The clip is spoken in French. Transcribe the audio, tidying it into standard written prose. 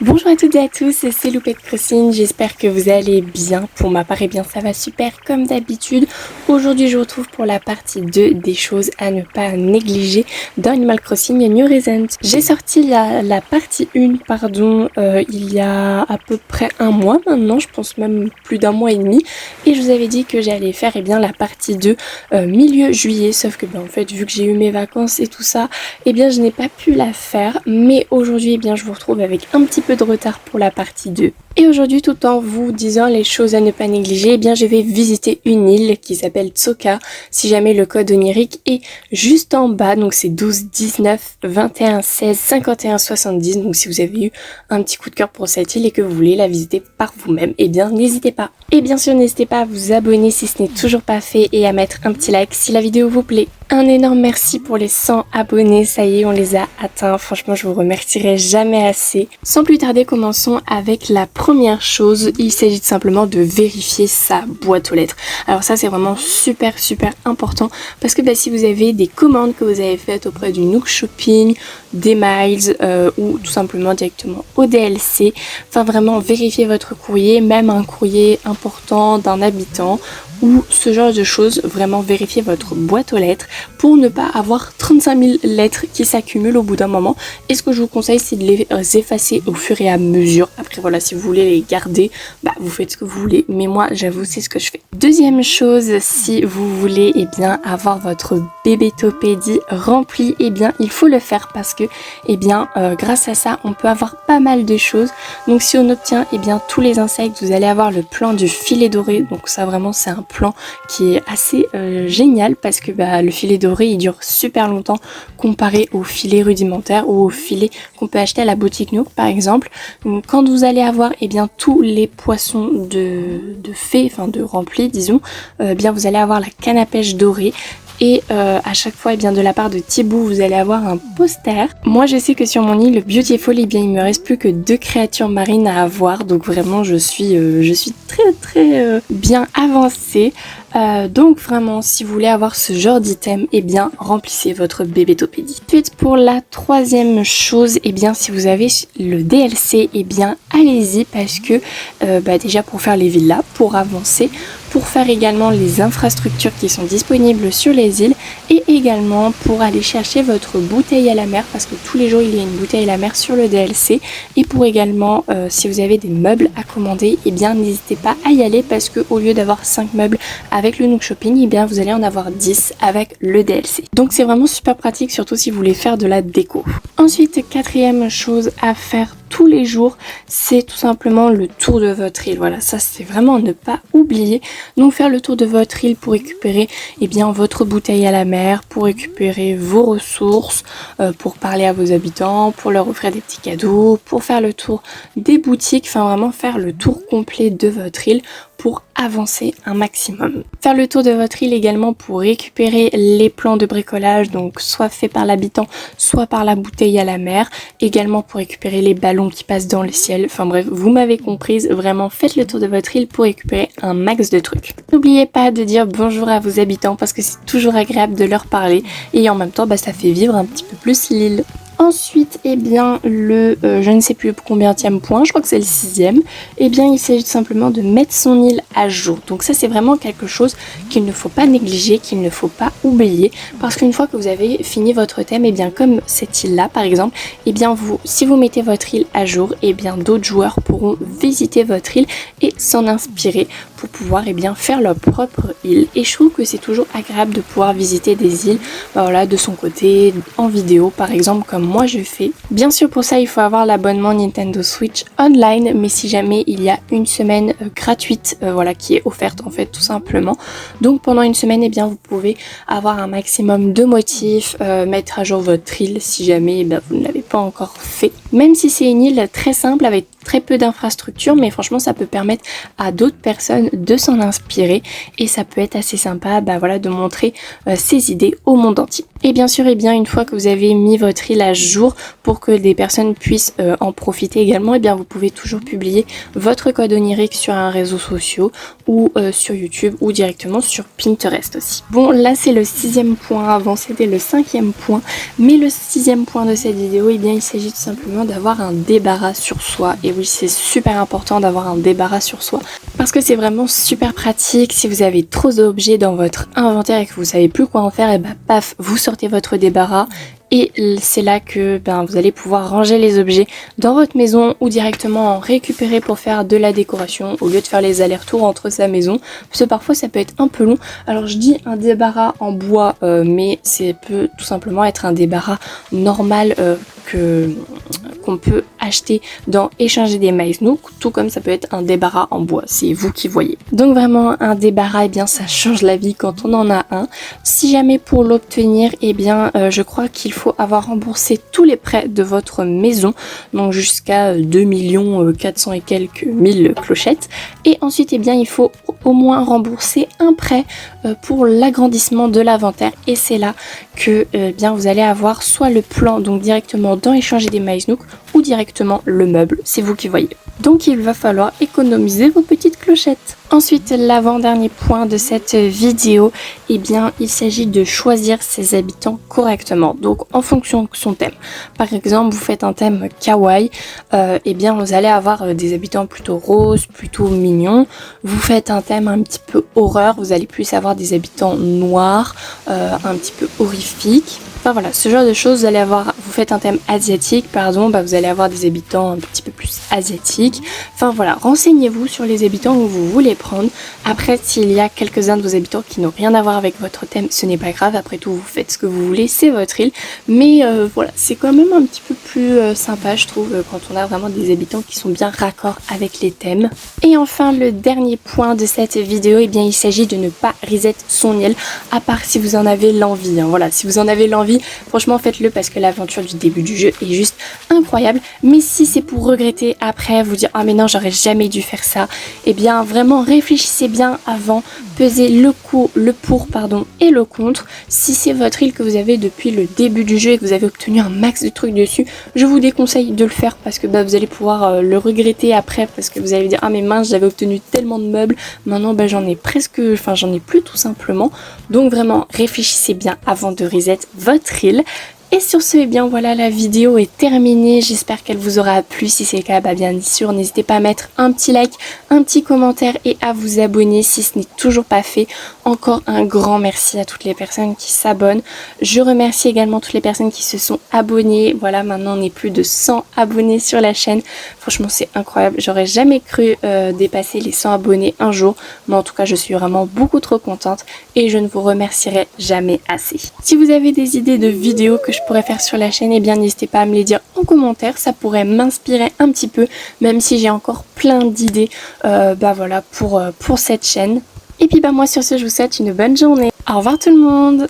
Bonjour à toutes et à tous, c'est Loupette Crossing, j'espère que vous allez bien. Pour ma part, ça va super comme d'habitude. Aujourd'hui, je vous retrouve pour la partie 2 des choses à ne pas négliger dans Animal Crossing New Horizons. J'ai sorti la partie 1, il y a à peu près un mois maintenant, je pense même plus d'un mois et demi. Et je vous avais dit que j'allais faire la partie 2 milieu juillet, sauf que en fait, vu que j'ai eu mes vacances et tout ça, je n'ai pas pu la faire. Mais aujourd'hui, je vous retrouve avec un petit peu de retard pour la partie 2. Et aujourd'hui, tout en vous disant les choses à ne pas négliger, je vais visiter une île qui s'appelle Tsoka. Si jamais le code onirique est juste en bas, donc c'est 12 19 21 16 51 70. Donc si vous avez eu un petit coup de cœur pour cette île et que vous voulez la visiter par vous-même, n'hésitez pas. Et bien sûr, n'hésitez pas à vous abonner si ce n'est toujours pas fait et à mettre un petit like si la vidéo vous plaît. Un énorme merci pour les 100 abonnés, ça y est, on les a atteints. Franchement, je vous remercierai jamais assez. Sans plus tarder, commençons avec la première chose. Il s'agit tout simplement de vérifier sa boîte aux lettres. Alors ça, c'est vraiment super important parce que si vous avez des commandes que vous avez faites auprès du Nook Shopping, des Miles ou tout simplement directement au DLC, vraiment vérifiez votre courrier, même un courrier important d'un habitant ou ce genre de choses, vraiment vérifiez votre boîte aux lettres pour ne pas avoir 35 000 lettres qui s'accumulent au bout d'un moment. Et ce que je vous conseille, c'est de les effacer au fur et à mesure. Après voilà, si vous voulez les garder, vous faites ce que vous voulez, mais moi j'avoue c'est ce que je fais. Deuxième chose, si vous voulez avoir votre bébétopédie remplie, il faut le faire parce que grâce à ça on peut avoir pas mal de choses. Donc si on obtient tous les insectes, vous allez avoir le plan du filet doré. Donc ça vraiment c'est un plan qui est assez génial parce que le filet doré il dure super longtemps comparé au filet rudimentaire ou au filet qu'on peut acheter à la boutique Nook par exemple. Donc quand vous allez avoir tous les poissons de fée, de remplis disons, vous allez avoir la canne à pêche dorée. Et à chaque fois, de la part de Thibaut, vous allez avoir un poster. Moi, je sais que sur mon île Beautiful, il me reste plus que 2 créatures marines à avoir. Donc vraiment, je suis très bien avancée. Donc vraiment, si vous voulez avoir ce genre d'item, remplissez votre bébétopédie. Ensuite, pour la troisième chose, si vous avez le DLC, allez-y parce que déjà pour faire les villas, pour avancer, pour faire également les infrastructures qui sont disponibles sur les îles et également pour aller chercher votre bouteille à la mer parce que tous les jours il y a une bouteille à la mer sur le DLC et pour également si vous avez des meubles à commander, n'hésitez pas à y aller parce que au lieu d'avoir 5 meubles avec le Nook Shopping, vous allez en avoir 10 avec le DLC. Donc c'est vraiment super pratique, surtout si vous voulez faire de la déco. Ensuite, quatrième chose à faire tous les jours, c'est tout simplement le tour de votre île. Voilà, ça c'est vraiment à ne pas oublier. Donc faire le tour de votre île pour récupérer votre bouteille à la mer, pour récupérer vos ressources, pour parler à vos habitants, pour leur offrir des petits cadeaux, pour faire le tour des boutiques, vraiment faire le tour complet de votre île pour avancer un maximum. Faire le tour de votre île également pour récupérer les plans de bricolage, donc soit fait par l'habitant, soit par la bouteille à la mer, également pour récupérer les ballons qui passent dans le ciel, bref, vous m'avez comprise, vraiment faites le tour de votre île pour récupérer un max de trucs. N'oubliez pas de dire bonjour à vos habitants parce que c'est toujours agréable de leur parler et en même temps ça fait vivre un petit peu plus l'île. Ensuite, je ne sais plus combienième point, je crois que c'est le 6e, il s'agit simplement de mettre son île à jour. Donc ça, c'est vraiment quelque chose qu'il ne faut pas négliger, qu'il ne faut pas oublier, parce qu'une fois que vous avez fini votre thème, comme cette île-là, par exemple, si vous mettez votre île à jour, d'autres joueurs pourront visiter votre île et s'en inspirer pour pouvoir faire leur propre île. Et je trouve que c'est toujours agréable de pouvoir visiter des îles, de son côté, en vidéo, par exemple, comme moi je fais. Bien sûr pour ça il faut avoir l'abonnement Nintendo Switch Online, mais si jamais il y a une semaine gratuite qui est offerte en fait tout simplement. Donc pendant une semaine vous pouvez avoir un maximum de motifs, mettre à jour votre île si jamais vous ne l'avez pas encore fait. Même si c'est une île très simple avec très peu d'infrastructures, mais franchement ça peut permettre à d'autres personnes de s'en inspirer et ça peut être assez sympa de montrer ses idées au monde entier. Et bien sûr, une fois que vous avez mis votre île à jour pour que des personnes puissent en profiter également, vous pouvez toujours publier votre code onirique sur un réseau social ou sur YouTube ou directement sur Pinterest aussi. Bon, là c'est le 6e point, avant c'était le 5e point, mais le 6e point de cette vidéo, il s'agit tout simplement simplement d'avoir un débarras sur soi. Et oui, c'est super important d'avoir un débarras sur soi parce que c'est vraiment super pratique. Si vous avez trop d'objets dans votre inventaire et que vous savez plus quoi en faire, et bah paf, vous sortez votre débarras. Et c'est là que vous allez pouvoir ranger les objets dans votre maison ou directement en récupérer pour faire de la décoration au lieu de faire les allers-retours entre sa maison. Parce que parfois ça peut être un peu long. Alors je dis un débarras en bois, mais ça peut tout simplement être un débarras normal qu'on peut acheter dans Échanger des Mice Nook, tout comme ça peut être un débarras en bois, c'est vous qui voyez. Donc vraiment un débarras, eh bien ça change la vie quand on en a un. Si jamais pour l'obtenir, eh bien je crois qu'il faut avoir remboursé tous les prêts de votre maison, donc jusqu'à 2 400 et quelques mille clochettes. Et ensuite, eh bien il faut au moins rembourser un prêt pour l'agrandissement de l'inventaire, et c'est là que bien vous allez avoir soit le plan, donc directement dans Échanger des Mice Nook, ou directement le meuble, c'est vous qui voyez. Donc il va falloir économiser vos petites clochettes. Ensuite, l'avant-dernier point de cette vidéo, eh bien il s'agit de choisir ses habitants correctement, donc en fonction de son thème. Par exemple, vous faites un thème kawaii, eh bien vous allez avoir des habitants plutôt roses, plutôt mignons. Vous faites un thème un petit peu horreur, vous allez plus avoir des habitants noirs, un petit peu horrifiques. Enfin voilà, ce genre de choses, vous faites un thème asiatique, pardon, vous allez avoir des habitants un petit peu plus asiatiques. Enfin voilà, renseignez-vous sur les habitants que vous voulez prendre. Après, s'il y a quelques-uns de vos habitants qui n'ont rien à voir avec votre thème, ce n'est pas grave. Après tout, vous faites ce que vous voulez, c'est votre île. Mais voilà, c'est quand même un petit peu plus sympa, je trouve, quand on a vraiment des habitants qui sont bien raccords avec les thèmes. Et enfin, le dernier point de cette vidéo, eh bien il s'agit de ne pas reset son île, à part si vous en avez l'envie. Hein. Voilà, si vous en avez l'envie, franchement faites-le parce que l'aventure du début du jeu est juste incroyable. Mais si c'est pour regretter après, vous dire ah mais non j'aurais jamais dû faire ça, eh bien vraiment réfléchissez bien avant, pesez le pour et le contre. Si c'est votre île que vous avez depuis le début du jeu et que vous avez obtenu un max de trucs dessus, je vous déconseille de le faire parce que vous allez pouvoir le regretter après, parce que vous allez dire ah mais mince j'avais obtenu tellement de meubles, maintenant j'en ai plus tout simplement. Donc vraiment réfléchissez bien avant de reset votre île. Et sur ce, eh bien voilà, la vidéo est terminée, j'espère qu'elle vous aura plu. Si c'est le cas, bien sûr, n'hésitez pas à mettre un petit like, un petit commentaire et à vous abonner si ce n'est toujours pas fait. Encore un grand merci à toutes les personnes qui s'abonnent. Je remercie également toutes les personnes qui se sont abonnées. Voilà, maintenant on est plus de 100 abonnés sur la chaîne. Franchement, c'est incroyable. J'aurais jamais cru dépasser les 100 abonnés un jour. Mais en tout cas, je suis vraiment beaucoup trop contente et je ne vous remercierai jamais assez. Si vous avez des idées de vidéos que je pourrais faire sur la chaîne, eh bien n'hésitez pas à me les dire en commentaire, ça pourrait m'inspirer un petit peu, même si j'ai encore plein d'idées voilà, pour cette chaîne. Et puis moi sur ce, je vous souhaite une bonne journée. Au revoir tout le monde.